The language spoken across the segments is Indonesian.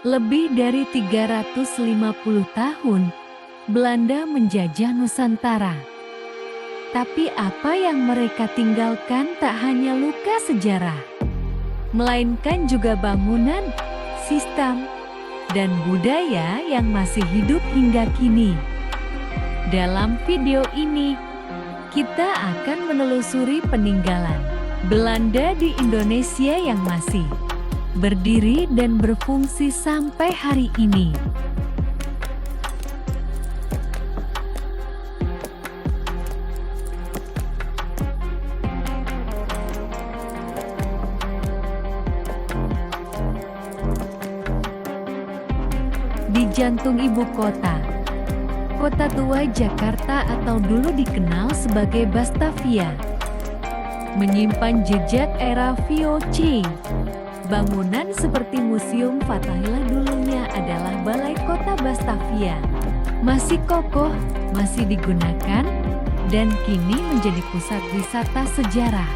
Lebih dari 350 tahun, Belanda menjajah Nusantara. Tapi apa yang mereka tinggalkan tak hanya luka sejarah, melainkan juga bangunan, sistem, dan budaya yang masih hidup hingga kini. Dalam video ini, kita akan menelusuri peninggalan Belanda di Indonesia yang masih berdiri dan berfungsi sampai hari ini. Di jantung ibu kota, Kota Tua Jakarta atau dulu dikenal sebagai Batavia, menyimpan jejak era VOC. Bangunan seperti Museum Fathahillah dulunya adalah Balai Kota Batavia. Masih kokoh, masih digunakan, dan kini menjadi pusat wisata sejarah.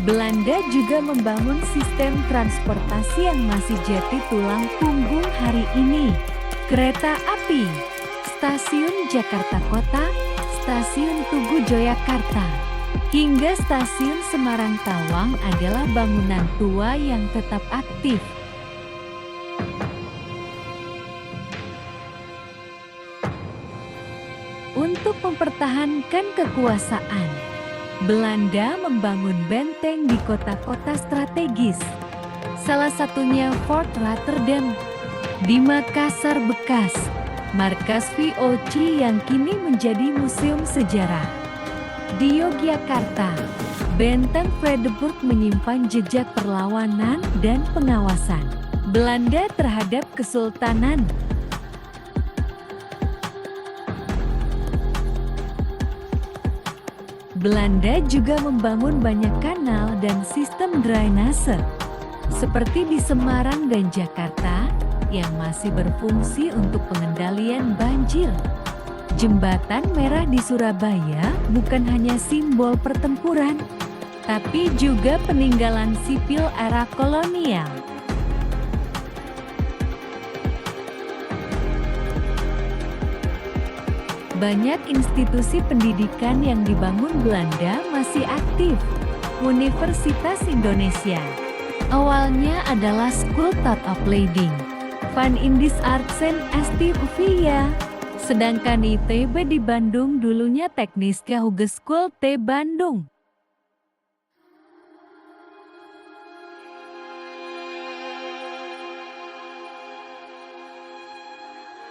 Belanda juga membangun sistem transportasi yang masih jadi tulang punggung hari ini. Kereta api, Stasiun Jakarta Kota, Stasiun Tugu Yogyakarta, hingga Stasiun Semarang Tawang adalah bangunan tua yang tetap aktif. Untuk mempertahankan kekuasaan, Belanda membangun benteng di kota-kota strategis. Salah satunya Fort Rotterdam di Makassar bekas markas VOC yang kini menjadi museum sejarah. Di Yogyakarta, Benteng Vredenburg menyimpan jejak perlawanan dan pengawasan Belanda terhadap Kesultanan. Belanda juga membangun banyak kanal dan sistem drainase, seperti di Semarang dan Jakarta, yang masih berfungsi untuk pengendalian banjir. Jembatan Merah di Surabaya bukan hanya simbol pertempuran, tapi juga peninggalan sipil era kolonial. Banyak institusi pendidikan yang dibangun Belanda masih aktif. Universitas Indonesia awalnya adalah School Thought of Leiding, Van Indis Artsen STUVia, sedangkan ITB di Bandung dulunya Tekniska Hogeschool T Bandung.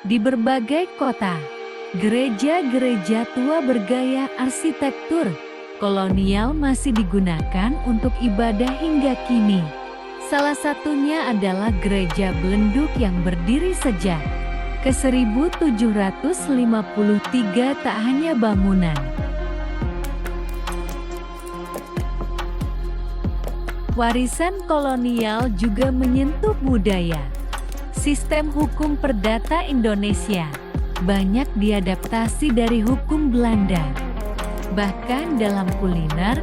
Di berbagai kota, gereja-gereja tua bergaya arsitektur kolonial masih digunakan untuk ibadah hingga kini. Salah satunya adalah Gereja Belenduk yang berdiri sejak ke-1753. Tak hanya bangunan, warisan kolonial juga menyentuh budaya. Sistem hukum perdata Indonesia banyak diadaptasi dari hukum Belanda. Bahkan dalam kuliner,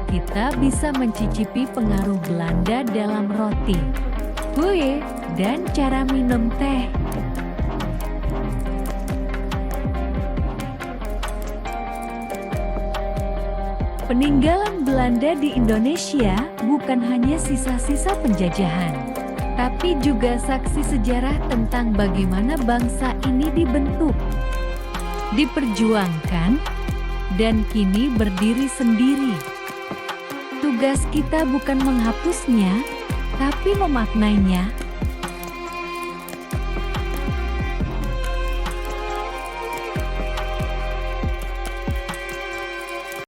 kita bisa mencicipi pengaruh Belanda dalam roti, kue, dan cara minum teh. Peninggalan Belanda di Indonesia bukan hanya sisa-sisa penjajahan, tapi juga saksi sejarah tentang bagaimana bangsa ini dibentuk, diperjuangkan, dan kini berdiri sendiri. Tugas kita bukan menghapusnya, tapi memaknainya,